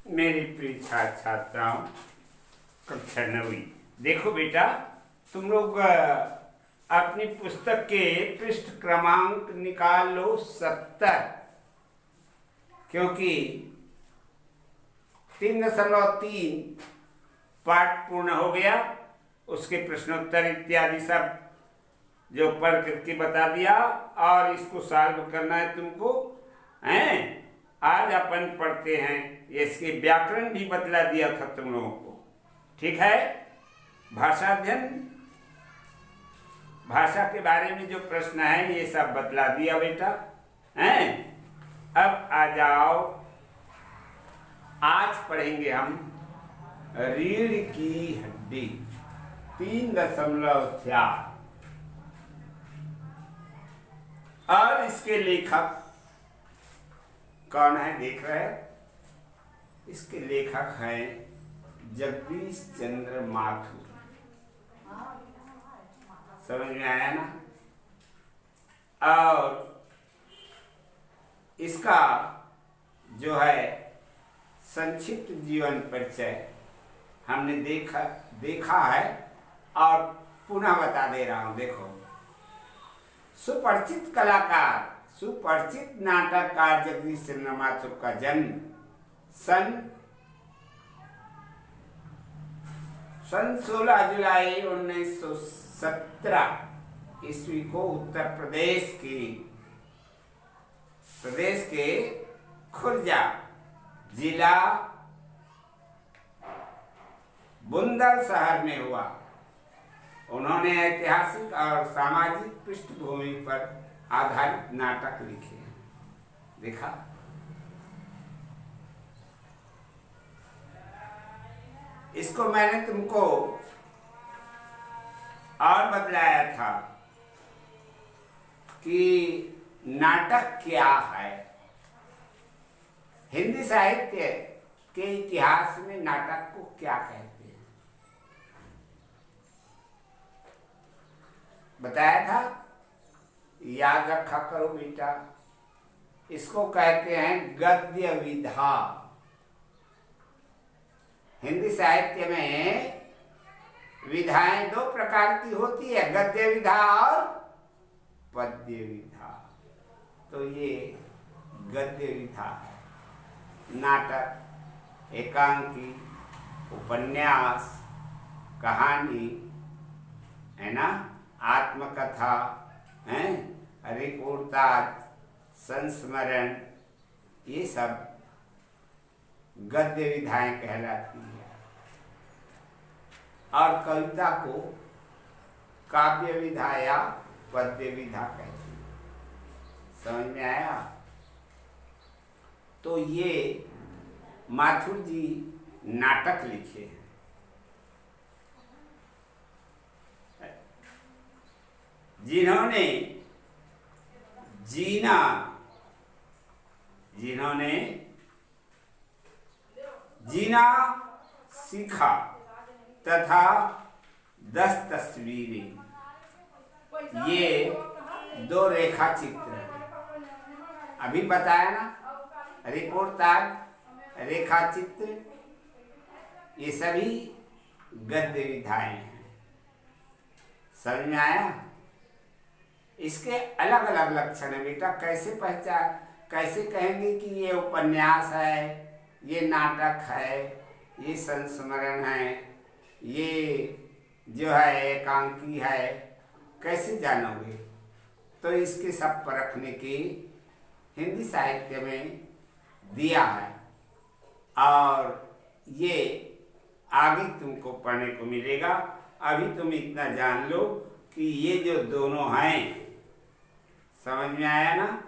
मेरी प्रिय छात्र छात्राओं, कक्षा 9वीं। देखो बेटा, तुम लोग अपनी पुस्तक के पृष्ठ क्रमांक निकाल लो 70, क्योंकि 3.3 पाठ पूर्ण हो गया। उसके प्रश्नोत्तर इत्यादि सब जो पढ़ करके बता दिया, और इसको सॉल्व करना है तुमको। हैं, आज अपन पढ़ते हैं, इसके व्याकरण भी बतला दिया था तुम लोगों को, ठीक है। भाषा अध्ययन, भाषा के बारे में जो प्रश्न है ये सब बतला दिया बेटा, हैं। अब आ जाओ, आज पढ़ेंगे हम रीढ़ की हड्डी 3.4, और इसके लेखक कौन है देख रहे हैं? इसके लेखक हैं जगदीश चंद्र माथुर। समझ में आया ना? और इसका जो है संक्षिप्त जीवन परिचय हमने देखा है, और पुनः बता दे रहा हूं। देखो, सुपरिचित कलाकार, सुपरिचित नाटककार जगदीश चंद्र माथुर का जन्म सन 16 जुलाई 1917 ईस्वी को उत्तर प्रदेश के खुर्जा जिला बुंदलशहर में हुआ। उन्होंने ऐतिहासिक और सामाजिक पृष्ठभूमि पर आधारित नाटक लिखे हैं। देखा, इसको मैंने तुमको और बतलाया था कि नाटक क्या है। हिंदी साहित्य के इतिहास में नाटक को क्या कहते हैं बताया था, याद रखा करो बेटा। इसको कहते हैं गद्य विधा। हिंदी साहित्य में विधाएं दो प्रकार की होती है, गद्य विधा और पद्य विधा। तो ये गद्य विधा है। नाटक, एकांकी, उपन्यास, कहानी, है ना, आत्मकथा, हैं, रिपोर्टाज, संस्मरण, ये सब गद्य विधाएं कहलाती है। और कविता को काव्य विधा या पद्य विधा कहती है। समझ में आया? तो ये माथुर जी नाटक लिखे हैं। जिन्होंने जीना सीखा तथा 10 तस्वीरें, ये 2 रेखा चित्र हैं। अभी बताया ना, रिपोर्टाज, रेखा चित्र, ये सभी गद्य विधाएं हैं। समझ में आया? इसके अलग अलग लक्षण है बेटा। कैसे कहेंगे कि ये उपन्यास है, ये नाटक है, ये संस्मरण है, ये जो है एकांकी है, कैसे जानोगे? तो इसके सब परखने की हिंदी साहित्य में दिया है, और ये आगे तुमको पढ़ने को मिलेगा। अभी तुम इतना जान लो कि ये जो दोनों हैं, समझ में आया ना,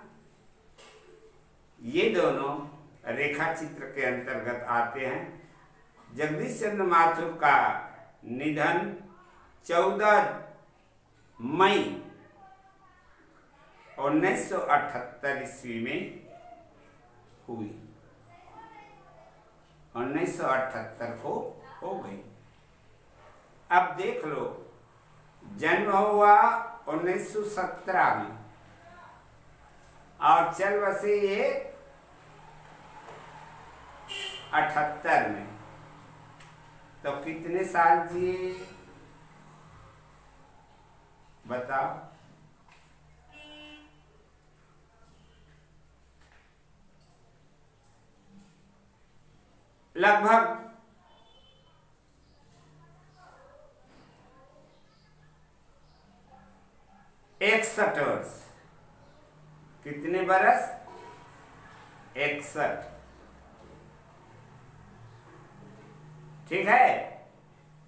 ये दोनों रेखा चित्र के अंतर्गत आते हैं। जगदीश चंद्र माथुर का निधन 14 मई 1978 ईस्वी में हुई। 1978 को हो गई। अब देख लो, जन्म हुआ 1917 में, और चल बसे ये 78 में। तो कितने साल जिए बताओ? लगभग 61 वर्ष। कितने बरस? 61। ठीक है।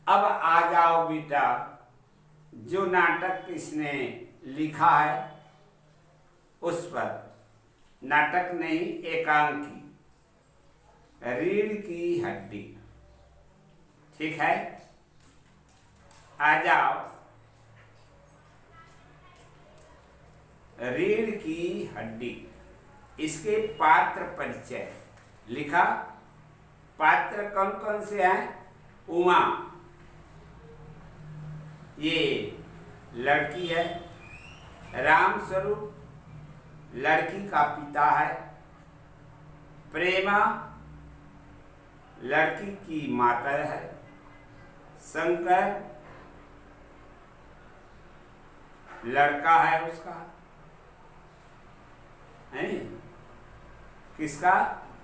अब आ जाओ बेटा, जो नाटक इसने लिखा है उस पर। नाटक नहीं, एकांकी, रीढ़ की हड्डी। ठीक है, आ जाओ। रीढ़ की हड्डी, इसके पात्र परिचय लिखा। पात्र कौन कौन से हैं? उमा, ये लड़की है। राम स्वरूप लड़की का पिता है। प्रेमा लड़की की माता है। शंकर लड़का है उसका, है किसका?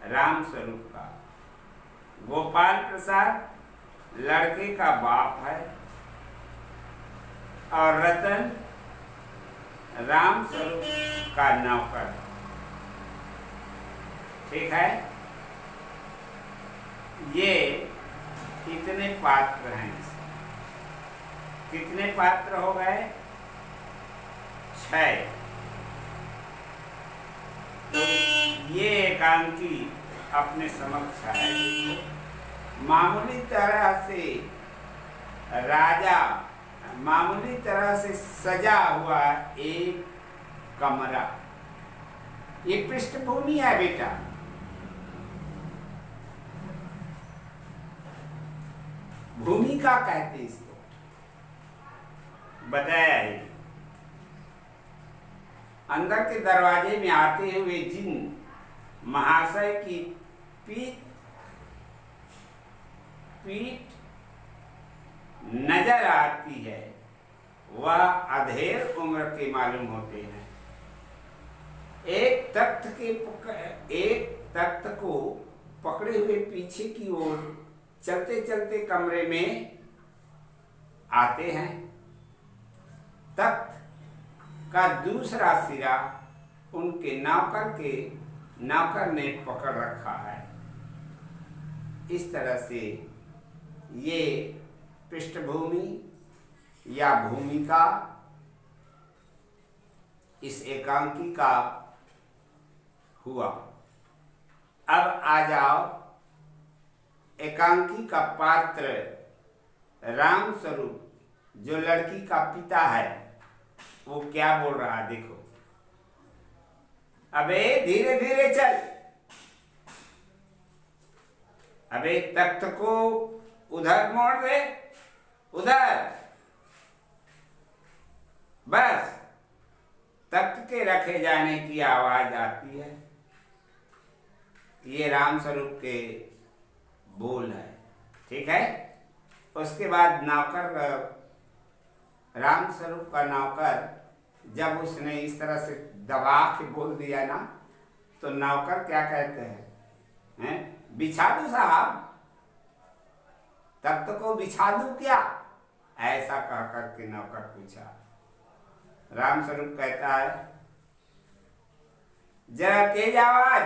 राम स्वरूप का। गोपाल प्रसाद लड़के का बाप है। और रतन राम स्वरूप का नौकर है। ठीक है, ये इतने पात्र हैं। कितने पात्र हो गए? 6। तो ये एकांकी अपने समक्ष है। मामूली तरह से राजा, मामूली तरह से सजा हुआ एक कमरा, ये पृष्ठभूमि है बेटा। भूमिका कहते इसको, बताया है। अंदर के दरवाजे में आते हुए जिन महाशय की पीठ नजर आती है, वह अधेड़ उम्र के मालूम होते हैं। एक तख्त को पकड़े हुए पीछे की ओर चलते चलते कमरे में आते हैं। तख्त का दूसरा सिरा उनके नौकर ने पकड़ रखा है। इस तरह से ये पृष्ठभूमि या भूमिका इस एकांकी का हुआ। अब आ जाओ, एकांकी का पात्र राम स्वरूप जो लड़की का पिता है, वो क्या बोल रहा है देखो। अबे धीरे धीरे चल, अबे तख्त को उधर मोड़ दे, उधर। बस तख्त के रखे जाने की आवाज आती है। ये राम स्वरूप के बोल है। ठीक है, उसके बाद नौकर, राम स्वरूप का नौकर, जब उसने इस तरह से दबा के बोल दिया ना, तो नौकर क्या कहते हैं? बिछा दूं साहब, तख्त को बिछा दूं क्या? ऐसा कह करके नौकर पूछा। राम स्वरूप कहता है, जरा तेज आवाज।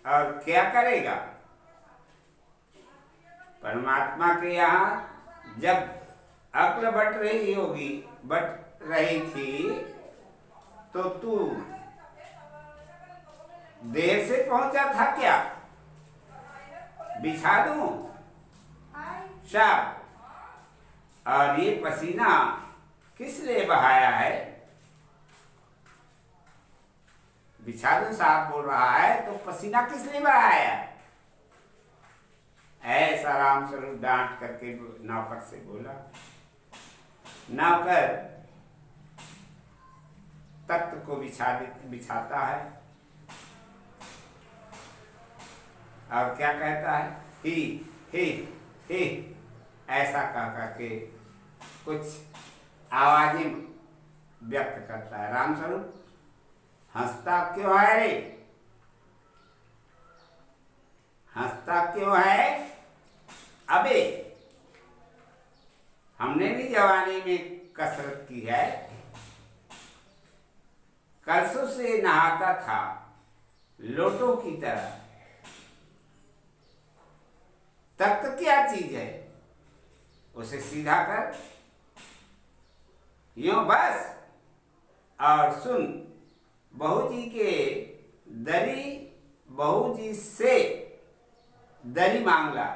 और क्या करेगा? परमात्मा के यहाँ जब अक्ल बट रही थी, तो तू देर से पहुंचा था क्या? बिछा दूं शाब। और ये पसीना किस लिए बहाया है? बिछा दूं साहब बोल रहा है, तो पसीना किस लिए बहाया है? ऐसा राम स्वरूप डांट करके नौकर से बोला। नौकर तख्त को बिछाता है। और क्या कहता है? ही ही ही, ऐसा कह के कुछ आवाजें व्यक्त करता है। रामस्वरूप हंसता क्यों है रे? हंसता क्यों है? अबे हमने भी जवानी में कसरत की है, कलसों से नहाता था लोटों की तरह। तख्त क्या चीज है? उसे सीधा कर, यूं बस और सुन। बहू जी के दरी, बहू जी से दरी मांगला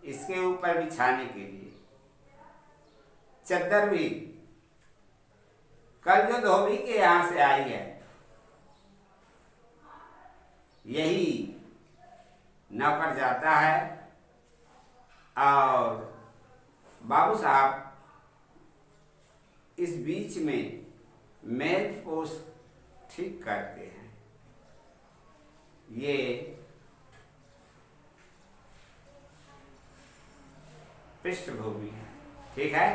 इसके ऊपर बिछाने के लिए। चद्दर भी कल जो धोबी के यहां से आई है, यही नौकर जाता है और बाबू साहब इस बीच में मेज पोस्ट ठीक करते हैं। ये पृष्ठभूमि है, ठीक है।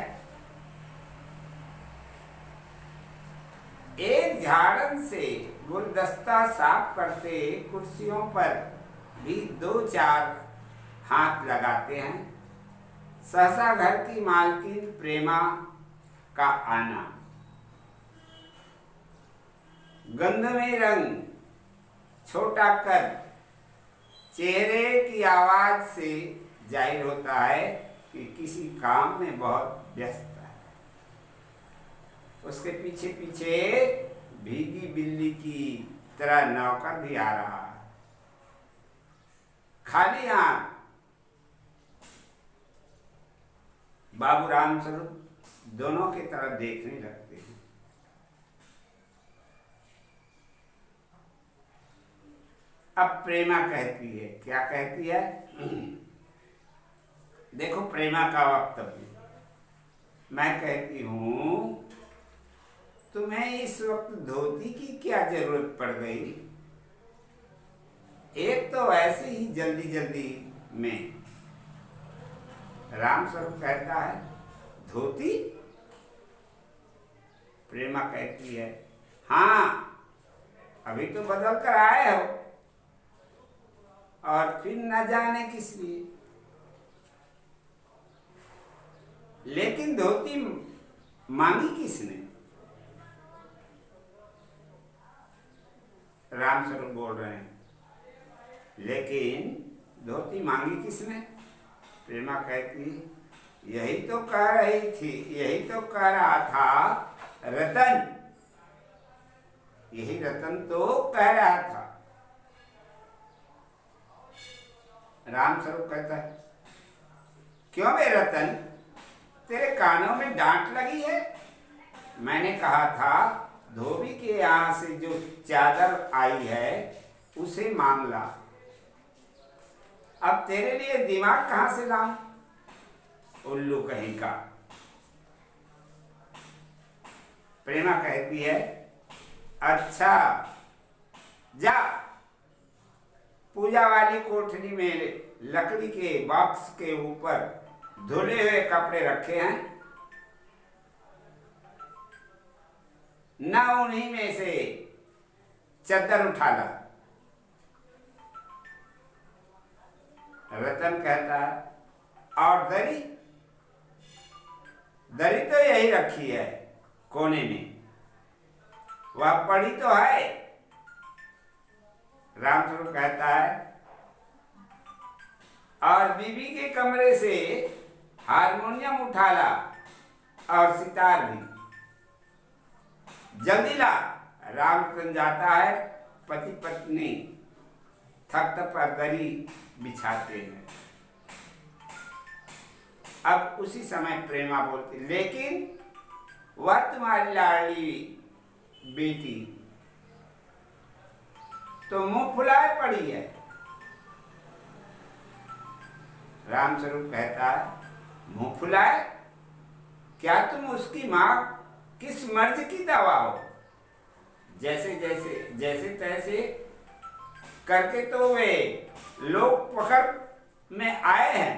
एक झाड़न से गुलदस्ता साफ करते कुर्सियों पर भी 2-4 हाथ लगाते हैं। सहसा घर की मालकिन प्रेमा का आना, गंध में रंग, छोटा कद, चेहरे की आवाज से जाहिर होता है कि किसी काम में बहुत व्यस्त है। उसके पीछे पीछे भीगी बिल्ली की तरह नौकर भी आ रहा है। खाली आंख बाबू रामस्वरूप दोनों की तरफ देखने लगते हैं। अब प्रेमा कहती है, क्या कहती है? देखो प्रेमा का वक्तव्य। मैं कहती हूं तुम्हें इस वक्त धोती की क्या जरूरत पड़ गई? एक तो ऐसे ही जल्दी जल्दी में। रामस्वरूप कहता है धोती? प्रेमा कहती है हाँ, अभी तो बदल कर आए हो और फिर न जाने किस लिए। लेकिन धोती मांगी किसने? रामस्वरूप बोल रहे हैं लेकिन धोती मांगी किसने? प्रेमा कहती यही तो कह रही थी, यही तो कह रहा था रतन, यही रतन तो कह रहा था। रामस्वरूप कहता है क्यों बे रतन, तेरे कानों में डांट लगी है? मैंने कहा था धोबी के यहां से जो चादर आई है उसे मांग ला। अब तेरे लिए दिमाग कहां से लाऊं? उल्लू कहीं का। प्रेमा कहती है अच्छा जा, पूजा वाली कोठरी में लकड़ी के बॉक्स के ऊपर धुले हुए कपड़े रखे हैं, ना उन्हीं में से चद्दर उठा ला। रतन कहता है और दरी? दरी तो यही रखी है कोने में, वह पड़ी तो है। रामस्वरूप कहता है और बीबी के कमरे से हारमोनियम उठा ला और सितार भी, जल्दी ला। रामचंद्र जाता है, पति पत्नी तख्त पर दरी बिछाते हैं। अब उसी समय प्रेमा बोलती लेकिन वह तुम्हारी लाडली बेटी तो मुंह फुलाए पड़ी है। रामस्वरूप कहता है मुंह फुलाए? क्या तुम उसकी मां किस मर्ज की दवा हो? जैसे जैसे जैसे तैसे करके तो वे लोग पकड़ में आए हैं।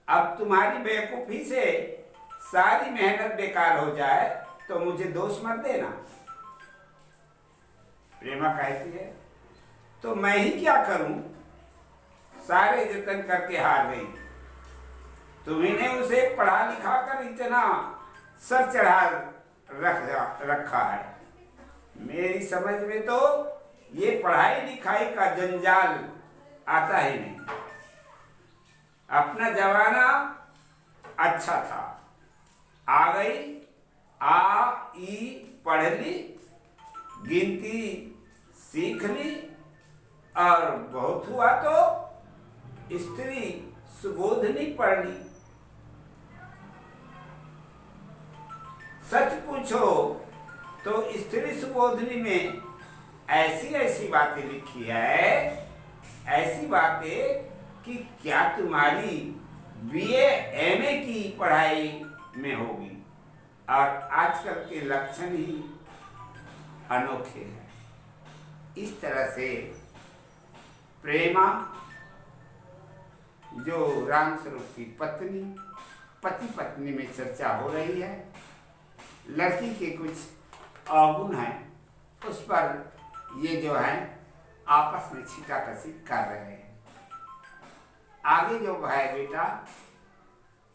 अब तुम्हारी बेवकूफी से सारी मेहनत बेकार हो जाए तो मुझे दोष मत देना। प्रेमा कहती है तो मैं ही क्या करूं, सारे जतन करके हार गई। तुम्ही ने उसे पढ़ा लिखा कर इतना सर चढ़ा रखा है। मेरी समझ में तो ये पढ़ाई लिखाई का जंजाल आता ही नहीं। अपना जमाना अच्छा था, आ गई आ ई पढ़ ली, गिनती सीख ली, और बहुत हुआ तो स्त्री सुबोधनी पढ़ ली। सच पूछो तो स्त्री सुबोधनी में ऐसी ऐसी बातें लिखी है, ऐसी बातें कि क्या तुम्हारी बीए एमए की पढ़ाई में होगी। और आजकल के लक्षण ही अनोखे हैं। इस तरह से प्रेमा जो रामस्वरूप की पत्नी, पति पत्नी में चर्चा हो रही है, लड़की के कुछ अवगुण हैं, उस पर ये जो है आपस में छींटाकशी कर रहे हैं। आगे जो है बेटा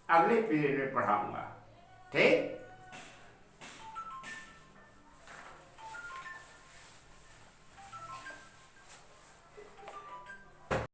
अगले पीरियड में पढ़ाऊंगा, ठीक।